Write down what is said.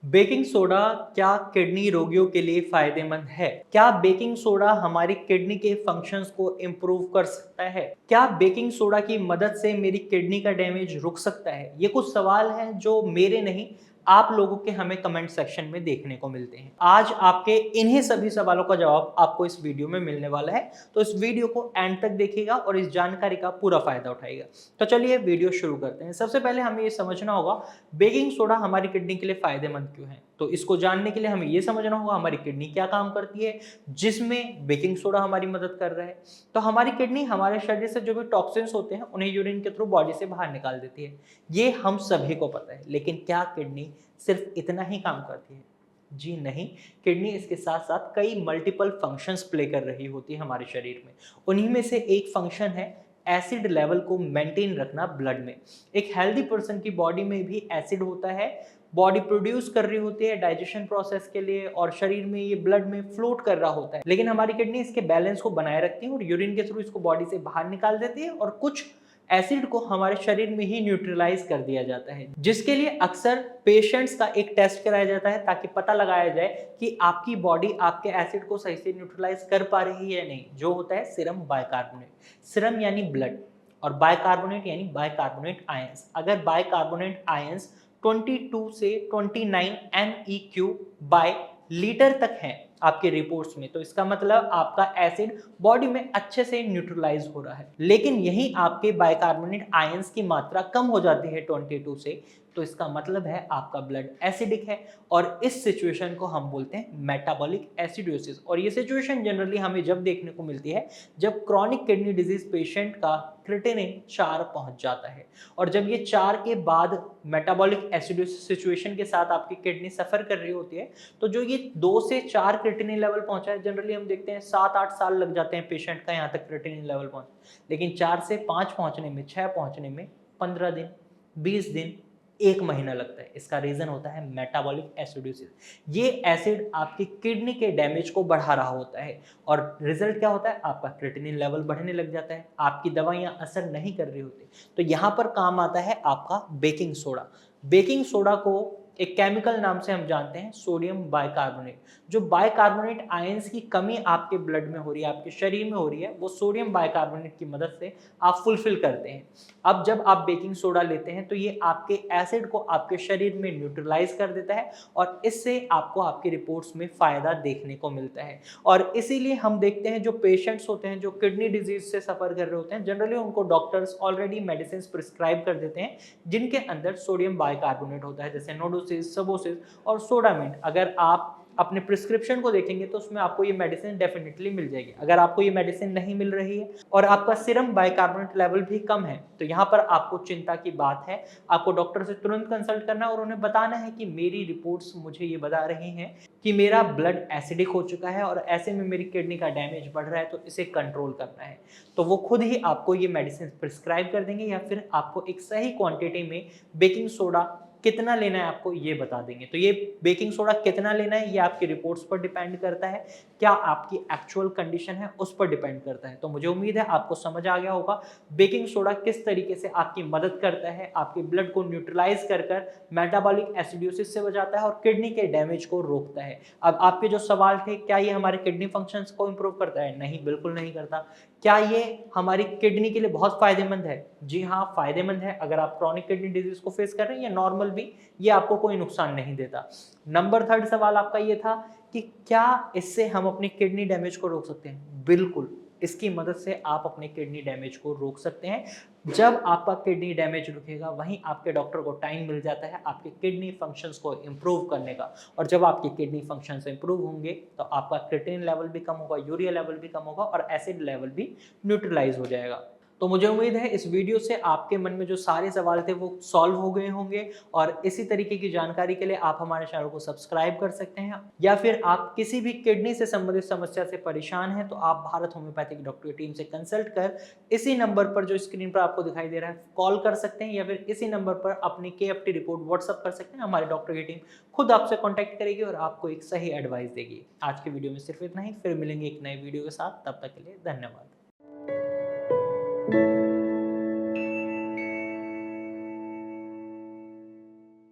Baking soda क्या kidney रोगियों के लिए फायदेमंद है? क्या बेकिंग सोडा हमारी किडनी के फंक्शंस को इम्प्रूव कर सकता है? क्या बेकिंग सोडा की मदद से मेरी किडनी का डैमेज रुक सकता है? ये कुछ सवाल हैं जो मेरे नहीं, आप लोगों के हमें कमेंट सेक्शन में देखने को मिलते हैं। आज आपके इन्हीं सभी सवालों का जवाब आपको इस वीडियो में मिलने वाला है, तो इस वीडियो को एंड तक देखिएगा और इस जानकारी का पूरा फायदा उठाइएगा। तो चलिए वीडियो शुरू करते हैं। सबसे पहले हमें ये समझना होगा बेकिंग सोडा हमारी किडनी के लिए फायदेमंद क्यों है। तो इसको जानने के लिए हमें यह समझना होगा हमारी किडनी क्या काम करती है जिसमें बेकिंग सोडा हमारी मदद कर रहा है। तो हमारी किडनी हमारे शरीर से जो भी टॉक्सिन्स होते हैं उन्हें यूरिन के थ्रू बॉडी से बाहर निकाल देती है। ये हम सभी को पता है, लेकिन क्या किडनी सिर्फ इतना ही काम करती है? जी नहीं, किडनी इसके साथ साथ कई मल्टीपल फंक्शंस प्ले कर रही होती है हमारे शरीर में। उन्हीं में से एक फंक्शन है एसिड लेवल को मेंटेन रखना ब्लड में। एक हेल्दी पर्सन की बॉडी में भी एसिड होता है, बॉडी प्रोड्यूस कर रही होती है डाइजेशन प्रोसेस के लिए और शरीर में ये ब्लड में फ्लोट कर रहा होता है, लेकिन हमारी किडनी इसके बैलेंस को बनाए रखती है और यूरिन के थ्रू इसको बॉडी से बाहर निकाल देती है और कुछ एसिड को हमारे शरीर में ही न्यूट्रलाइज कर दिया जाता है, जिसके लिए अक्सर पेशेंट्स का एक टेस्ट कराया जाता है ताकि पता लगाया जाए कि आपकी बॉडी आपके एसिड को सही से न्यूट्रलाइज कर पा रही है या नहीं, जो होता है सीरम बाइकार्बोनेट। सीरम यानी ब्लड और बाइकार्बोनेट यानी बाइकार्बोनेट आयंस। अगर बाइकार्बोनेट आयंस 22 से 29 MEQ बाय लीटर तक है आपके रिपोर्ट्स में, तो इसका मतलब आपका एसिड बॉडी में अच्छे से न्यूट्रलाइज हो रहा है। लेकिन यही आपके बाइकार्बोनेट आयंस की मात्रा कम हो जाती है 22 से, तो इसका मतलब है आपका ब्लड एसिडिक है और इस सिचुएशन को हम बोलते हैं मेटाबॉलिक एसिडोसिस। और ये सिचुएशन जनरली हमें जब देखने को मिलती है जब क्रॉनिक किडनी डिजीज पेशेंट का क्रिएटिनिन 4 पहुंच जाता है, और जब ये 4 के बाद मेटाबॉलिक एसिडोसिस सिचुएशन के साथ आपकी किडनी सफर कर रही होती है, तो जो ये 2 से 4 क्रिएटिनिन लेवल पहुंचा है, जनरली हम देखते हैं 7-8 साल लग जाते हैं पेशेंट का यहाँ तक क्रिएटिनिन लेवल पहुंच, लेकिन 4 से 5 पहुंचने में, 6 पहुंचने में 15 दिन, 20 दिन, 1 महीना लगता है। इसका रीजन होता है मेटाबॉलिक एसिडोसिस। ये एसिड आपकी किडनी के डैमेज को बढ़ा रहा होता है और रिजल्ट क्या होता है, आपका क्रिएटिनिन लेवल बढ़ने लग जाता है, आपकी दवाइयां असर नहीं कर रही होती। तो यहाँ पर काम आता है आपका बेकिंग सोडा। बेकिंग सोडा को एक केमिकल नाम से हम जानते हैं सोडियम बाइकार्बोनेट। जो बाइकार्बोनेट आयंस की कमी आपके ब्लड में हो रही है, आपके शरीर में हो रही है, वो सोडियम बाइकार्बोनेट की मदद से आप फुलफिल करते हैं। अब जब आप बेकिंग सोडा लेते हैं तो ये आपके एसिड को आपके शरीर में न्यूट्रलाइज कर देता है और इससे आपको आपकी रिपोर्ट्स में फायदा देखने को मिलता है। और इसीलिए हम देखते हैं जो पेशेंट्स होते हैं जो किडनी डिजीज से सफर कर रहे होते हैं, जनरली उनको डॉक्टर्स ऑलरेडी मेडिसिन प्रिस्क्राइब कर देते हैं जिनके अंदर सोडियम बाइकार्बोनेट होता है, जैसे नोडोसिस, सबोसिस और सोडामिंट। अगर आप अपने प्रिस्क्रिप्शन को देखेंगे तो उसमें आपको ये मेडिसिन डेफिनेटली मिल जाएगी। अगर आपको ये मेडिसिन नहीं मिल रही है और आपका सीरम बाइकार्बोनेट लेवल भी कम है, तो यहाँ पर आपको चिंता की बात है। आपको डॉक्टर से तुरंत कंसल्ट करना है और उन्हें बताना है कि मेरी रिपोर्ट्स मुझे ये बता रही हैं कि मेरा ब्लड एसिडिक हो चुका है और ऐसे में मेरी किडनी का डैमेज बढ़ रहा है, तो इसे कंट्रोल करना है। तो वो खुद ही आपको ये मेडिसिन प्रिस्क्राइब कर देंगे या फिर आपको एक सही क्वांटिटी में बेकिंग सोडा कितना लेना है आपको ये बता देंगे। तो ये बेकिंग सोडा कितना लेना है ये आपकी रिपोर्ट्स पर डिपेंड करता है, क्या आपकी एक्चुअल कंडीशन है उस पर डिपेंड करता है। तो मुझे उम्मीद है आपको समझ आ गया होगा बेकिंग सोडा किस तरीके से आपकी मदद करता है, आपके ब्लड को न्यूट्रलाइज कर कर मेटाबॉलिक एसिडोसिस से बचाता है और किडनी के डैमेज को रोकता है। अब आपके जो सवाल थे, क्या ये हमारे किडनी फंक्शंस को इंप्रूव करता है? नहीं, बिल्कुल नहीं करता। क्या ये हमारी किडनी के लिए बहुत फायदेमंद है? जी हाँ, फायदेमंद है। अगर आप क्रॉनिक किडनी डिजीज को फेस कर रहे हैं या नॉर्मल भी, ये आपको कोई नुकसान नहीं देता। नंबर 3 सवाल आपका ये था कि क्या इससे हम अपनी किडनी डैमेज को रोक सकते हैं? बिल्कुल, इसकी मदद से आप अपने किडनी डैमेज को रोक सकते हैं। जब आपका किडनी डैमेज रुकेगा वहीं आपके डॉक्टर को टाइम मिल जाता है आपके किडनी फंक्शंस को इम्प्रूव करने का, और जब आपके किडनी फंक्शंस इम्प्रूव होंगे तो आपका क्रिएटिनिन लेवल भी कम होगा, यूरिया लेवल भी कम होगा और एसिड लेवल भी न्यूट्रलाइज हो जाएगा। तो मुझे उम्मीद है इस वीडियो से आपके मन में जो सारे सवाल थे वो सॉल्व हो गए होंगे, और इसी तरीके की जानकारी के लिए आप हमारे चैनल को सब्सक्राइब कर सकते हैं, या फिर आप किसी भी किडनी से संबंधित समस्या से परेशान हैं तो आप भारत होम्योपैथिक डॉक्टर की टीम से कंसल्ट कर इसी नंबर पर जो स्क्रीन पर आपको दिखाई दे रहा है कॉल कर सकते हैं, या फिर इसी नंबर पर अपनी KFT रिपोर्ट व्हाट्सअप कर सकते हैं। हमारे डॉक्टर की टीम खुद आपसे कॉन्टैक्ट करेगी और आपको एक सही एडवाइस देगी। आज की वीडियो में सिर्फ इतना ही, फिर मिलेंगे एक नए वीडियो के साथ, तब तक के लिए धन्यवाद।